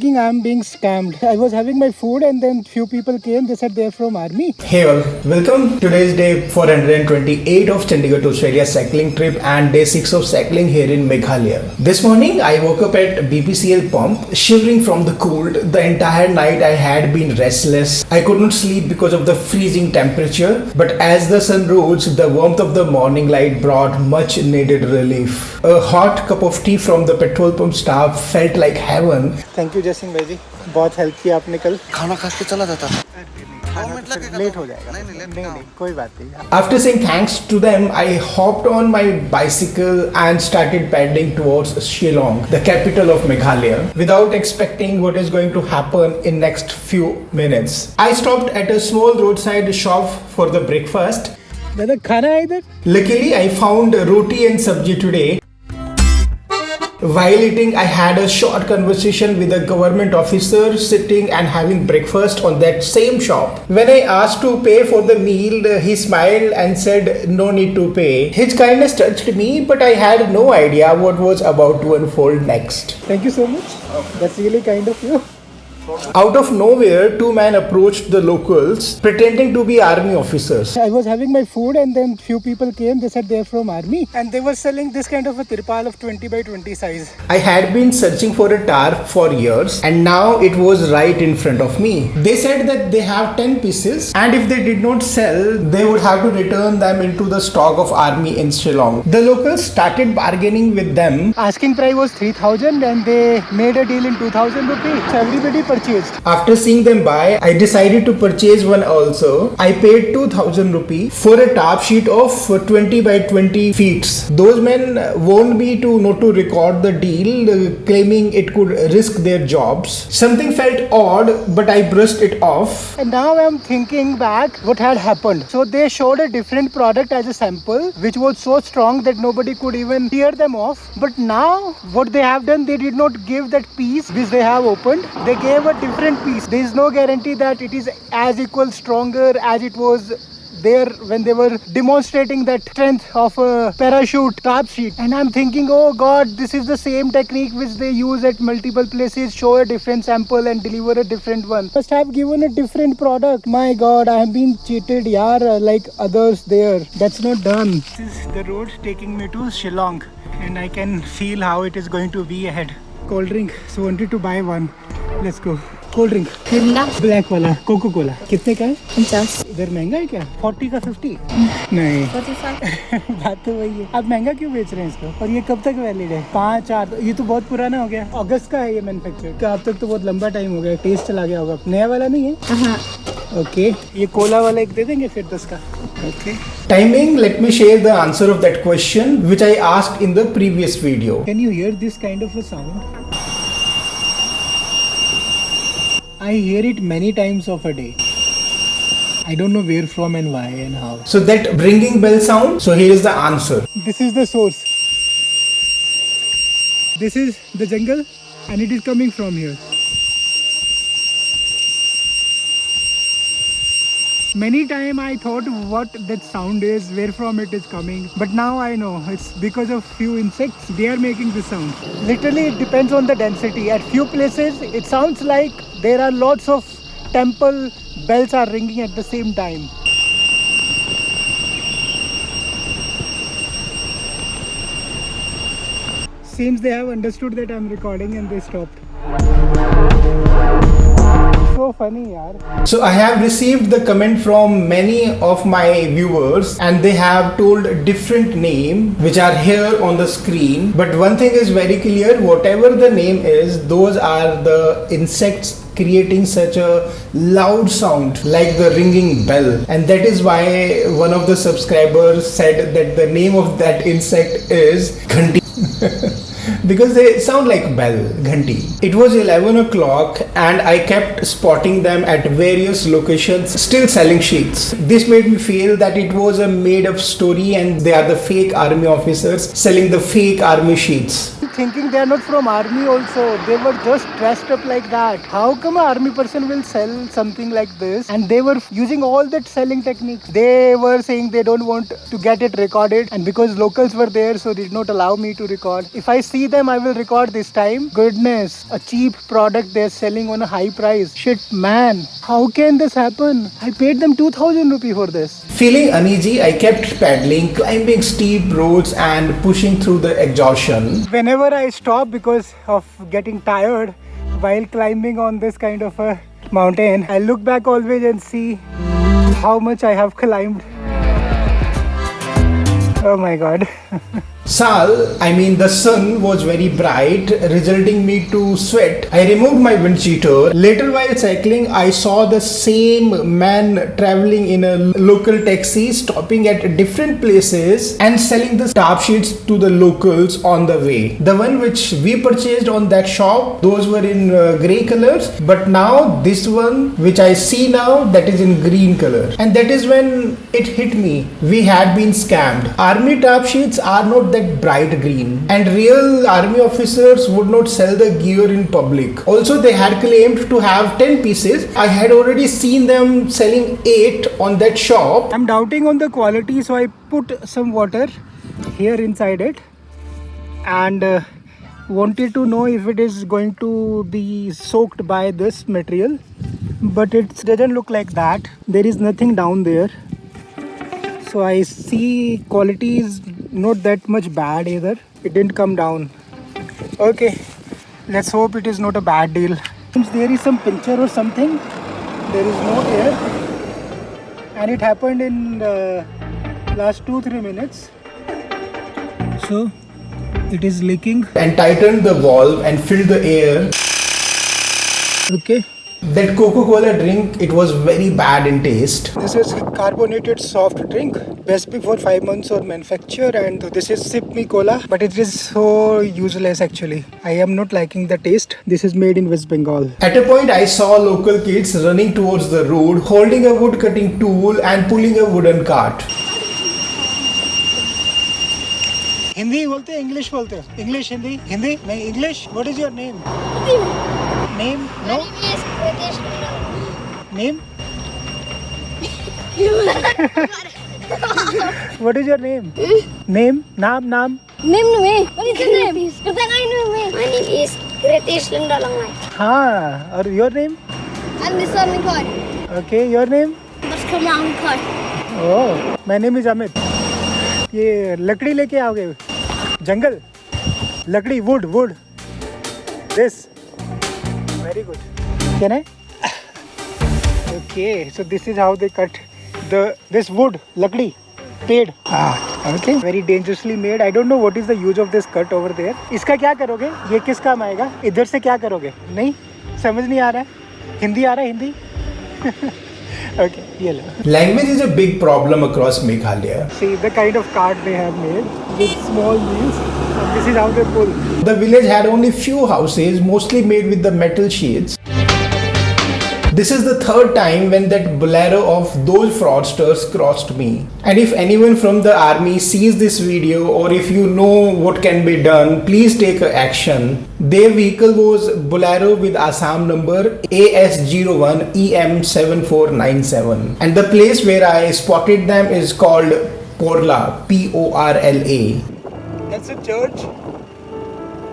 thinking I'm being scammed. I was having my food and then few people came. They said they're from army. Hey all, welcome. Today is day 428 of Chandigarh to Australia cycling trip and day 6 of cycling here in Meghalaya. This morning I woke up at BPCL pump, shivering from the cold. The entire night I had been restless. I could not sleep because of the freezing temperature. But as the sun rose, the warmth of the morning light brought much needed relief. A hot cup of tea from the petrol pump staff felt like heaven. Thank you Jasing भाई जी, बहुत help किया आपने कल. खाना खा के चला जाता. लेट हो जाएगा. नहीं कोई बात नहीं. After saying thanks to them, I hopped on my bicycle and started pedaling towards Shillong, the capital of Meghalaya, without expecting what is going to happen in next few minutes. I stopped at a small roadside shop for the breakfast. दादा खाना है इधर? Luckily, I found roti and sabji today. While eating, I had a short conversation with a government officer sitting and having breakfast on that same shop. When I asked to pay for the meal, he smiled and said no need to pay. His kindness touched me, but I had no idea what was about to unfold next. Thank you so much. That's really kind of you. Out of nowhere, two men approached the locals, pretending to be army officers. I was having my food and then few people came. They said they're from army and they were selling this kind of a tirpal of 20 by 20 size. I had been searching for a tarp for years and now it was right in front of me. They said that they have 10 pieces and if they did not sell, they would have to return them into the stock of army in Shillong. The locals started bargaining with them. Asking price was 3,000 and they made a deal in 2,000 rupees. So everybody purchased. After seeing them buy, I decided to purchase one also. I paid 2,000 rupees for a tarp sheet of 20 by 20 feet. Those men warned me to not to record the deal, claiming it could risk their jobs. Something felt odd, but I brushed it off. And now I'm thinking back what had happened. So they showed a different product as a sample, which was so strong that nobody could even tear them off. But now what they have done, they did not give that piece which they have opened. They gave a different piece. There is no guarantee that it is as equal stronger as it was there when they were demonstrating that strength of a parachute tarp sheet. And I'm thinking, oh god, this is the same technique which they use at multiple places. Show a different sample and deliver a different one. Must have given a different product. My god, I have been cheated yaar, like others there. That's not done. This is the road taking me to Shillong and I can feel how it is going to be ahead. Cold drink, so wanted to buy one. Let's go. Cold drink black वाला cocoa Cola कितने का है? 50. इधर महंगा है क्या? 40 का 50? नहीं बात तो वही है. आप महंगा क्यों बेच रहे हैं इसको? और ये कब तक वैलिड है? 5-4. ये तो बहुत पुराना हो गया. अगस्त का है ये मैन्युफैक्चर. अब तक तो बहुत लंबा टाइम हो गया. टेस्ट चला गया होगा. नया वाला नहीं है? ओके, ये कोला वाला एक दे देंगे फिर 10 का. Okay. Timing, let me share the answer of that question which I asked in the previous video. Can you hear this kind of a sound? I hear it many times of a day. I don't know where from and why and how. So that ringing bell sound, so here is the answer. This is the source. This is the jungle and it is coming from here. Many times I thought what that sound is, where from it is coming. But now I know it's because of few insects. They are making this sound. Literally it depends on the density. At few places it sounds like there are lots of temple bells are ringing at the same time. Seems they have understood that I'm recording and they stopped. So funny yaar. So I have received the comment from many of my viewers and they have told different name which are here on the screen. But one thing is very clear, whatever the name is, those are the insects creating such a loud sound like the ringing bell. And that is why one of the subscribers said that the name of that insect is Ghanti. Because they sound like bell, ghanti. It was 11 o'clock and I kept spotting them at various locations still selling sheets. This made me feel that it was a made up story and they are the fake army officers selling the fake army sheets. Thinking they are not from army also. They were just dressed up like that. How come an army person will sell something like this? And they were using all that selling techniques. They were saying they don't want to get it recorded, and because locals were there, so they did not allow me to record. If I see see them, I will record this time. Goodness, a cheap product they're selling on a high price. Shit, man, how can this happen? I paid them 2000 rupees for this. Feeling uneasy, I kept paddling, climbing steep roads and pushing through the exhaustion. Whenever I stop because of getting tired while climbing on this kind of a mountain, I look back always and see how much I have climbed. Oh my god. The sun was very bright, resulting me to sweat. I removed my wind cheater. Later while cycling, I saw the same man traveling in a local taxi, stopping at different places and selling the tarp sheets to the locals on the way. The one which we purchased on that shop, those were in grey colors, but now this one which I see now, that is in green color. And that is when it hit me. We had been scammed. Army tarp sheets are not that bright green, and real army officers would not sell the gear in public. Also, they had claimed to have 10 pieces. I had already seen them selling 8 on that shop. I'm doubting on the quality, so I put some water here inside it and wanted to know if it is going to be soaked by this material, but it doesn't look like that. There is nothing down there, so I see quality is not that much bad either. It didn't come down. Okay, let's hope it is not a bad deal. Since there is some pincher or something, there is no air, and it happened in last 2-3 minutes, so it is leaking. And tightened the valve and filled the air. Okay, That Coca-Cola drink, it was very bad in taste. this is carbonated soft drink, best before 5 months of manufacture, and this is Sip Me Cola, but it is so useless actually. I am not liking the taste. This is made in West Bengal. At a point, I saw local kids running towards the road, holding a wood cutting tool and pulling a wooden cart. Hindi बोलते हैं, English बोलते हैं? English, Hindi, Hindi नहीं, English. What is your name? Name? No? Name? What is your name? Name? Naam? Name me. What is your name? My name is Ritesh Lindalangai. हाँ, और your name? I'm Nissan Mikar. Okay, your name? Baskama Mikar. Oh, my name is Amit. ये लकड़ी लेके आओगे? जंगल? लकड़ी, wood. This. Very good. Can I? Okay, so this is how they cut this wood, lakdi, पेड़. Okay. Very dangerously made. I don't know what is the use of this cut over there. इसका क्या करोगे? ये किस काम आएगा? इधर से क्या करोगे? नहीं, समझ नहीं आ रहा है. हिंदी आ रहा है? हिंदी? Okay, ये लो. Language is a big problem across Meghalaya. See the kind of cart they have made with small wheels. And this is how they pull. The village had only few houses, mostly made with the metal sheets. This is the third time when that bolero of those fraudsters crossed me. And if anyone from the army sees this video, or if you know what can be done, please take action. Their vehicle was bolero with Assam number AS01EM7497. And the place where I spotted them is called Porla, Porla. That's a church.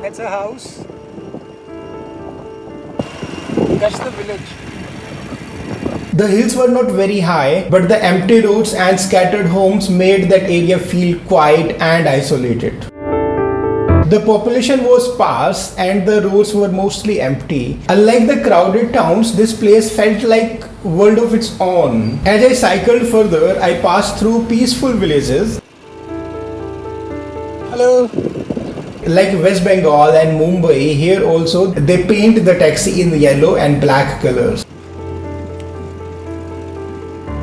That's a house. That's the village. The hills were not very high, but the empty roads and scattered homes made that area feel quiet and isolated. The population was sparse and the roads were mostly empty. Unlike the crowded towns, this place felt like a world of its own. As I cycled further, I passed through peaceful villages. Hello. Like West Bengal and Mumbai, here also they paint the taxi in yellow and black colors.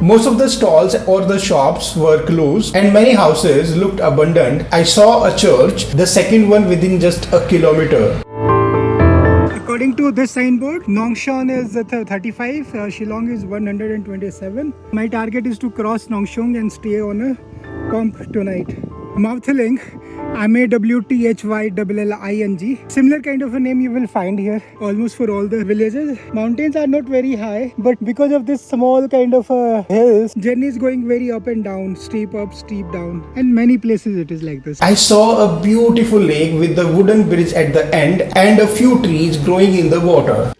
Most of the stalls or the shops were closed and many houses looked abandoned. I saw a church, the second one within just a kilometer. According to this signboard, Nongshon is 35, Shillong is 127. My target is to cross Nongshon and stay on a comp tonight. Mouth filling, Mawthyilling. Similar kind of a name you will find here almost for all the villages. Mountains are not very high, but because of this small kind of hills, journey is going very up and down, steep up, steep down, and many places it is like this. I saw a beautiful lake with the wooden bridge at the end and a few trees growing in the water.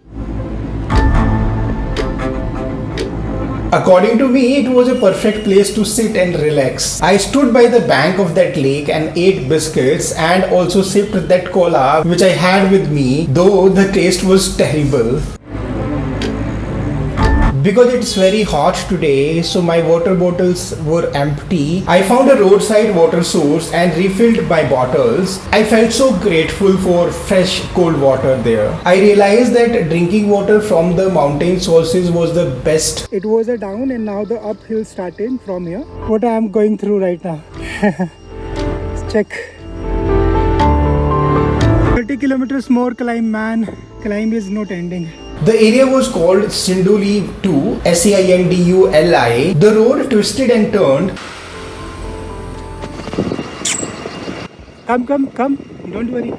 According to me, it was a perfect place to sit and relax. I stood by the bank of that lake and ate biscuits and also sipped that cola which I had with me, though the taste was terrible. Because it's very hot today, so my water bottles were empty. I found a roadside water source and refilled my bottles. I felt so grateful for fresh cold water there. I realized that drinking water from the mountain sources was the best. It was a down and now the uphill starting from here. What I am going through right now. Let's check. 30 kilometers more climb, man. Climb is not ending. The area was called Sinduli 2, Sinduli. The road twisted and turned. Come. Don't worry.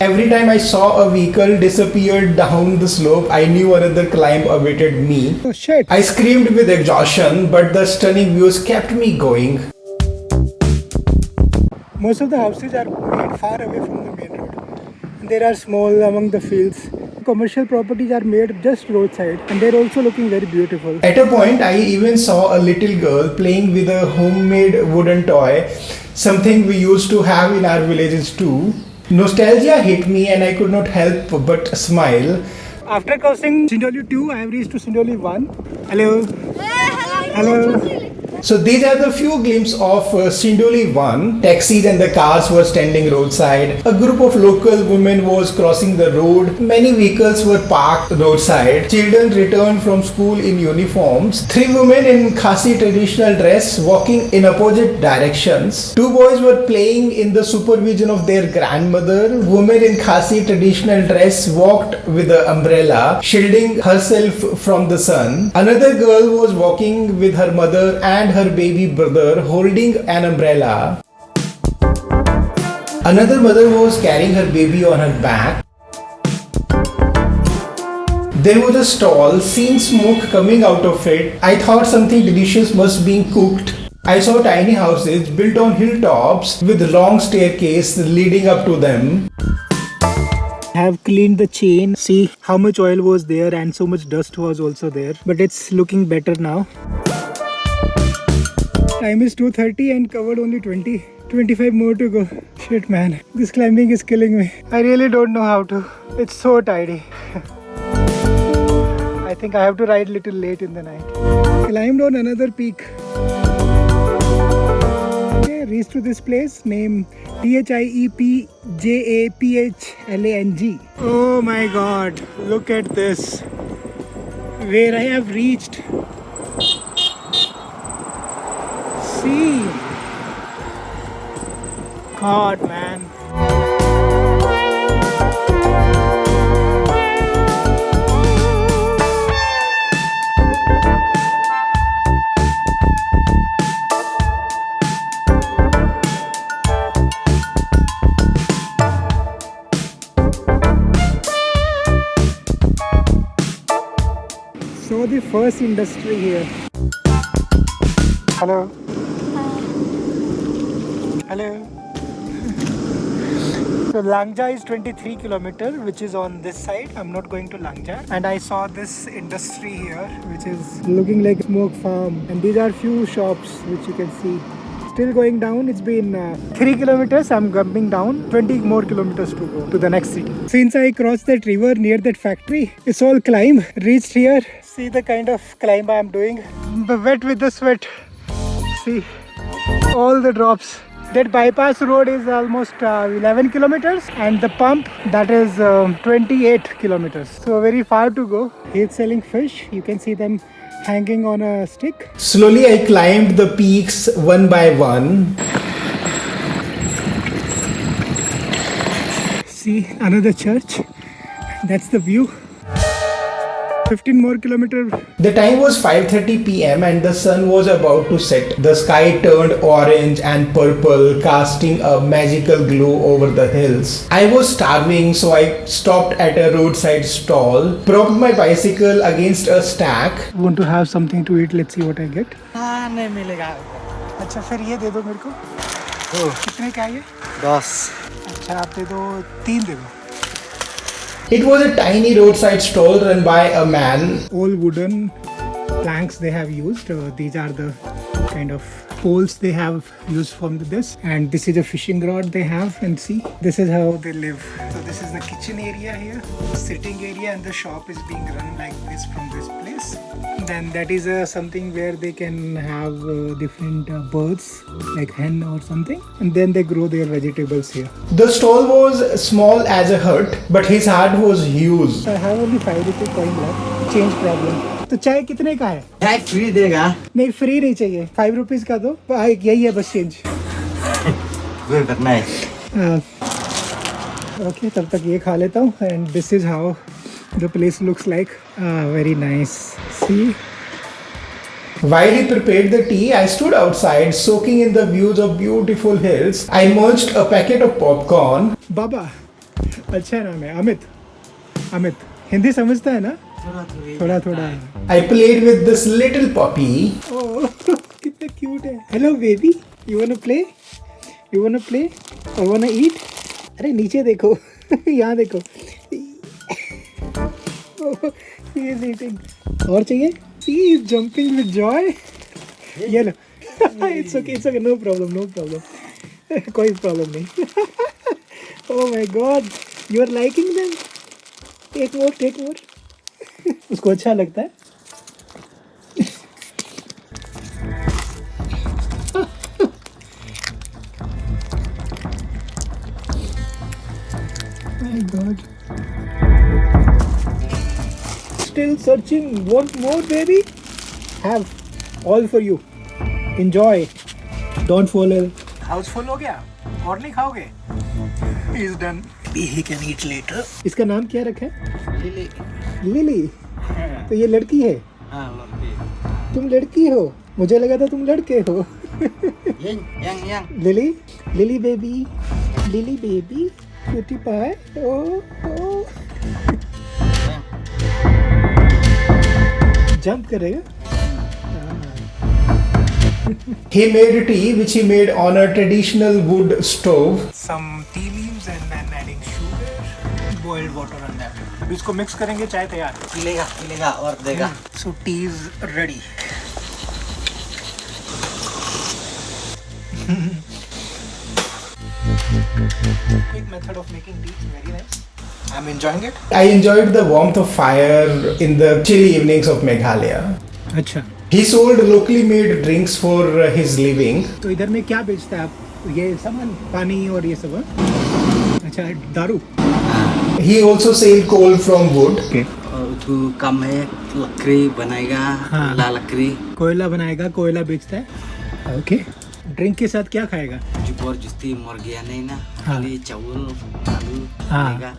Every time I saw a vehicle disappear down the slope, I knew another climb awaited me. Oh shit. I screamed with exhaustion, but the stunning views kept me going. Most of the houses are made far away from the main road. There are small among the fields. Commercial properties are made just roadside and they're also looking very beautiful. At a point, I even saw a little girl playing with a homemade wooden toy, something we used to have in our villages too. Nostalgia hit me and I could not help but smile. After crossing Sindoli 2, I have reached to Sindoli 1. Hello. Hello. So these are the few glimpses of Sindoli 1. Taxis and the cars were standing roadside. A group of local women was crossing the road. Many vehicles were parked roadside. Children returned from school in uniforms. 3 women in Khasi traditional dress walking in opposite directions. 2 boys were playing in the supervision of their grandmother. Woman in Khasi traditional dress walked with an umbrella, shielding herself from the sun. Another girl was walking with her mother and her baby brother holding an umbrella. Another mother was carrying her baby on her back. There was a stall, seeing smoke coming out of it. I thought something delicious must be cooked. I saw tiny houses built on hilltops with long staircase leading up to them. I have cleaned the chain. See how much oil was there and so much dust was also there. But it's looking better now. Time is 2:30 and covered only 25 more to go. Shit man, this climbing is killing me. I really don't know how to. It's so tidy. I think I have to ride little late in the night. Climbed on another peak. Okay, reached to this place named Thiepjapphlang. Oh my god, look at this. Where I have reached. See, God man. So the first industry here. Hello. Hello. So Langja is 23 kilometer, which is on this side. I'm not going to Langja. And I saw this industry here, which is looking like a smoke farm. And these are few shops, which you can see. Still going down. It's been 3 kilometers. I'm jumping down. 20 more kilometers to go to the next city. Since I crossed that river near that factory, it's all climb. Reached here. See the kind of climb I'm doing. Wet with the sweat. See all the drops. That bypass road is almost 11 kilometers and the pump that is 28 kilometers. So very far to go. He's selling fish. You can see them hanging on a stick. Slowly I climbed the peaks one by one. See another church. That's the view. 15 more kilometers. The time was 5:30 p.m. and the sun was about to set. The sky turned orange and purple, casting a magical glow over the hills. I was starving, so I stopped at a roadside stall, propped my bicycle against a stack. Want to have something to eat? Let's see what I get. हाँ नहीं मिलेगा अच्छा फिर ये दे दो मेरे को. कितने का है ये? 10 अच्छा आप दे दो 3 दे दो. It was a tiny roadside stall run by a man. All wooden planks they have used. These are the kind of poles they have used from this, and this is a fishing rod they have, and see, this is how they live. So this is the kitchen area here, sitting area, and the shop is being run like this from this place. Then that is something where they can have different birds like hen or something, and then they grow their vegetables here. The stall was small as a hut, but his heart was huge. I have only 5 rupee coin left. Change problem. तो चाय कितने का है? चाय free देगा नहीं free नहीं चाहिए, 5 रुपीज का दो. यही है बस चेंज. Very nice. ओके तब तक ये खा लेता हूँ. And this is how the place looks like. Very nice. See. While he prepared the tea, I stood outside, soaking in the views of beautiful hills. I merged a packet of popcorn. बाबा अच्छा नाम है. अमित. अमित हिंदी समझता है ना? थोड़ा थोड़ा. I played with this little puppy. ओह कितना cute है. Hello baby, you want to play? You want to play or want to eat? अरे नीचे देखो. यहाँ देखो. He is eating. और चाहिए? See, he is jumping with joy. ये लो. It's okay, no problem. कोई problem नहीं. Oh my God, you are liking them? Take more. उसको अच्छा लगता है. My God. Still searching. Want more, baby? Have all for you. Enjoy. Don't fall ill. House full हो गया? और नहीं खाओगे? He is done. He can eat later. इसका नाम क्या रखा है? लिली. तो ये लड़की है? हाँ लड़की. तुम लड़की हो? मुझे लगा था तुम लड़के हो. yang लिली बेबी क्यूटी पाए. ओ जंप करेगा. He made tea, which he made on a traditional wood stove. Some tea leaves and then adding sugar, boiled water on that. अब इसको मिक्स करेंगे, चाय तैयार. मिलेगा और देगा. So tea is ready. Quick method of making tea, very nice. I'm enjoying it. I enjoyed the warmth of fire in the chilly evenings of Meghalaya. अच्छा. He sold locally made drinks for his living. तो इधर में क्या बेचता है आप? ये सामान, पानी और ये सब? अच्छा दारू. He also sold coal from wood. Okay. और तो कम है लकड़ी बनाएगा. हाँ. लकड़ी. कोयला बनाएगा, कोयला बेचता है. ओके. ड्रिंक के साथ क्या खाएगा? जबरदस्ती मुर्गियाँ नहीं ना. हाँ. खाली चावल आलू हाँ बनाएगा.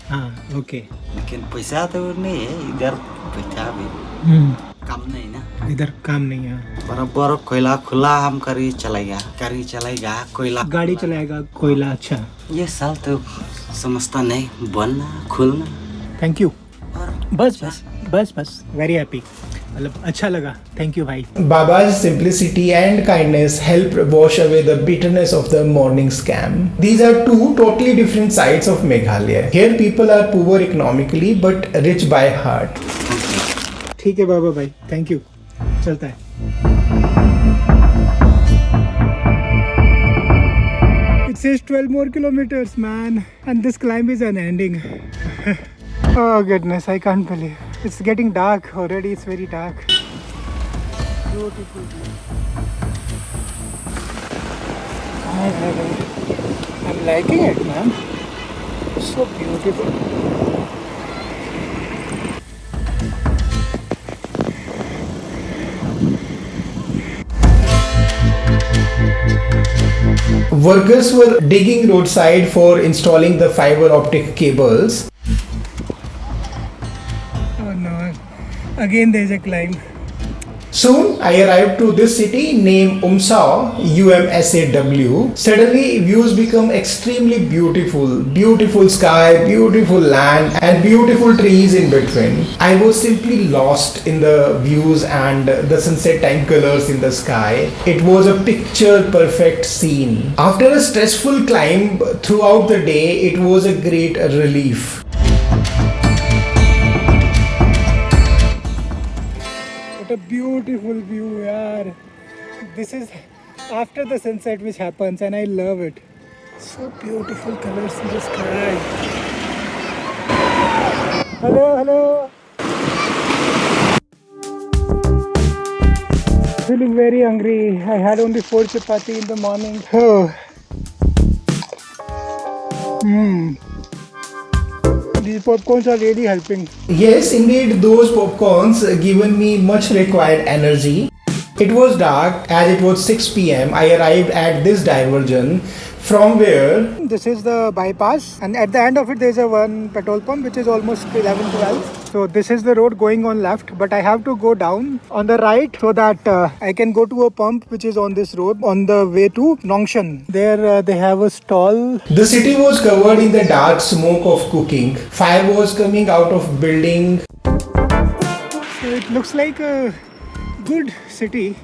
हाँ ओके. लेकिन पैसा तो नहीं है इधर. पैसा भी कम नहीं ना. इधर काम नहीं है. बराबर कोयला खुला हम गाड़ी चलाएगा कोयला. गाड़ी चलाएगा कोयला. अच्छा. ये साल तो समझता नहीं बनना खुलना. Thank you. बस वेरी हैप्पी. मतलब अच्छा लगा. थैंक यू भाई. Baba's simplicity and kindness helped wash away the bitterness of the morning scam. These are two totally different sides of Meghalaya. Here people are poor economically but rich by heart. ठीक है बाबा भाई. Thank you. चलता है. It says 12 more kilometers, man, and this climb is unending. Oh goodness, I can't believe. It's getting dark already. It's very dark. Beautiful view. I'm liking it, man. It's so beautiful. Workers were digging roadside for installing the fiber optic cables. Oh no. Again there is a climb. Soon I arrived to this city named Umsaw, UMSAW. Suddenly views become extremely beautiful. Beautiful sky, beautiful land and beautiful trees in between. I was simply lost in the views and the sunset time colors in the sky. It was a picture perfect scene. After a stressful climb throughout the day, it was a great relief. What a beautiful view, yaar. This is after the sunset which happens and I love it. So beautiful colors in the sky. Hello, hello. Feeling very hungry. I had only 4 chapati in the morning. Oh. These popcorns are really helping. Yes, indeed, those popcorns given me much required energy. It was dark as it was 6 p.m. I arrived at this diversion from where This is the bypass and at the end of it there is a one petrol pump which is almost 11-12. So this is the road going on left, but I have to go down on the right so that I can go to a pump which is on this road on the way to Nongshan. There they have a stall. the city was covered in the dark smoke of cooking. Fire was coming out of building. So it looks like a good city.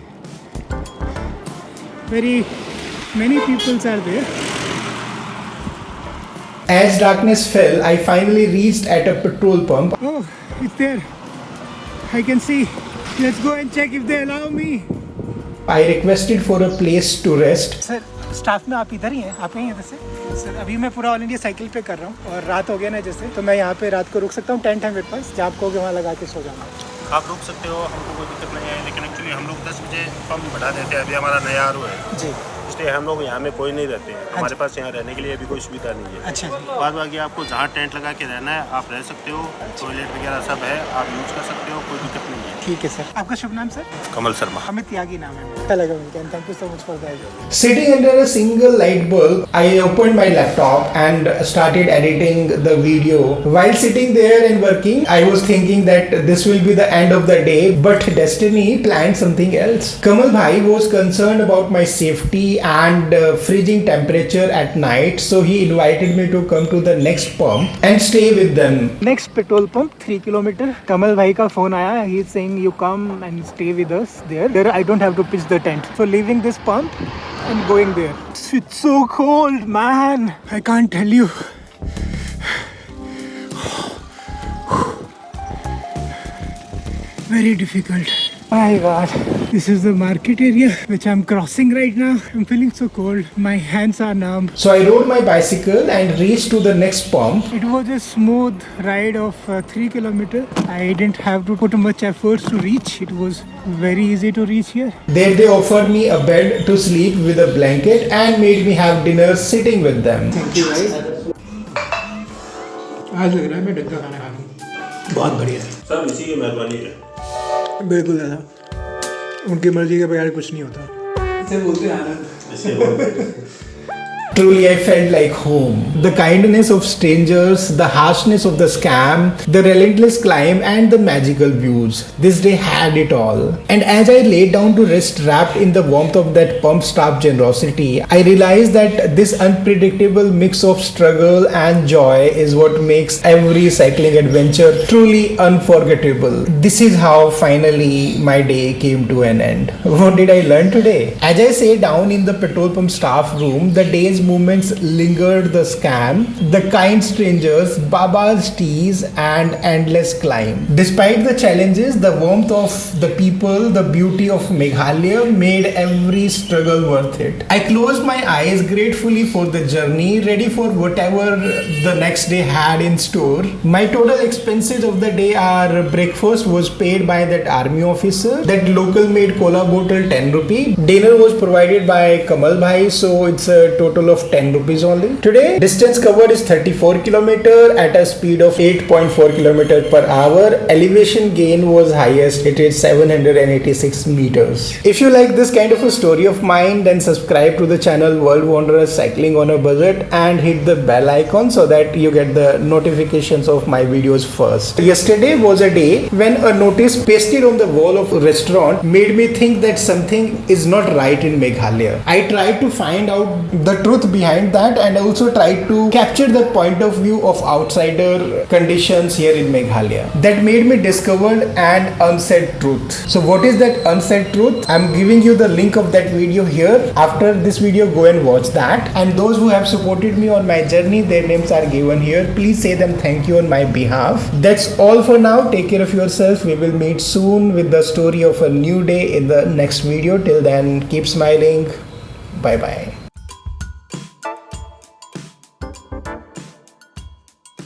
Very many peoples are there. As darkness fell, I finally reached at a petrol pump. Oh, it's there. I can see. Let's go and check if they allow me. I requested for a place to rest. Sir staff में आप इधर ही हैं, आप यहीं इधर से sir अभी मैं पूरा ऑल इंडिया साइकिल पे कर रहा हूँ और रात हो गया ना जैसे तो मैं यहाँ पे रात को रुक सकता हूँ टेंट है मेरे पास जहाँ आप कहोगे वहाँ लगा के सो जाऊँगा आप रुक सकते हो, हमको कोई दिक्कत नहीं है, लेकिन एक्चुअली हम लोग 10 बजे पंप बढ़ा देते हैं। अभी हमारा नया आर है जी इसलिए हम लोग यहाँ में कोई नहीं रहते हैं। हमारे पास यहाँ रहने के लिए अभी कोई सुविधा नहीं है। अच्छा जी बाद बाकी आपको जहाँ टेंट लगा के रहना है आप रह सकते हो, टॉयलेट वगैरह सब है, आप यूज कर सकते हो, कोई दिक्कत नहीं है। ठीक है सर। आपका शुभ नाम सर? कमल शर्मा। अमित त्यागी नाम है। अच्छा लगा मिलकर and thank you so much for that. Sitting under a single light bulb, I opened my laptop and started editing the video. While sitting there and working, I was thinking that this will be the end of the day, but destiny planned something else. Kamal bhai was concerned about my safety and freezing temperature at night, so he invited me to come to the next pump and stay with them. Next petrol pump 3 kilometre. Kamal भाई का phone आया, he is saying you come and stay with us there I don't have to pitch the tent, so leaving this pump and going there. It's so cold man, I can't tell you. Very difficult. My God, this is the market area which I'm crossing right now. I'm feeling so cold. My hands are numb. So I rode my bicycle and reached to the next pump. It was a smooth ride of 3 kilometers. I didn't have to put much efforts to reach. It was very easy to reach here. There they offered me a bed to sleep with a blanket and made me have dinner sitting with them. Thank you भाई। आज लग रहा है मैं डक्का खाना खा लूँ। बहुत बढ़िया है। सब इसी की मेहरबानी है। बिल्कुल दादा, उनकी मर्जी के बगैर कुछ नहीं होता। इसे बोलते हैं आनंद। Truly, I felt like home. The kindness of strangers, the harshness of the scam, the relentless climb, and the magical views. This day had it all. And as I laid down to rest, wrapped in the warmth of that pump staff generosity, I realized that this unpredictable mix of struggle and joy is what makes every cycling adventure truly unforgettable. This is how finally my day came to an end. What did I learn today? As I sat down in the petrol pump staff room, the day's moments lingered, the scam, the kind strangers, Baba's teas, and endless climb. Despite the challenges, the warmth of the people, the beauty of Meghalaya made every struggle worth it. I closed my eyes gratefully for the journey, ready for whatever the next day had in store. My total expenses of the day are breakfast was paid by that army officer, that local made cola bottle 10 rupee. Dinner was provided by Kamal bhai, so it's a total of of 10 rupees only. Today, distance covered is 34 km at a speed of 8.4 km per hour. Elevation gain was highest, it is 786 meters. If you like this kind of a story of mine, then subscribe to the channel World Wanderers Cycling on a Budget and hit the bell icon so that you get the notifications of my videos first. Yesterday was a day when a notice pasted on the wall of a restaurant made me think that something is not right in Meghalaya. I tried to find out the truth behind that and also tried to capture the point of view of outsider conditions here in Meghalaya. That made me discover an unsaid truth. So what is that unsaid truth? I'm giving you the link of that video here. After this video, go and watch that. And those who have supported me on my journey, their names are given here. Please say them thank you on my behalf. That's all for now. Take care of yourself. We will meet soon with the story of a new day in the next video. Till then, keep smiling. Bye bye.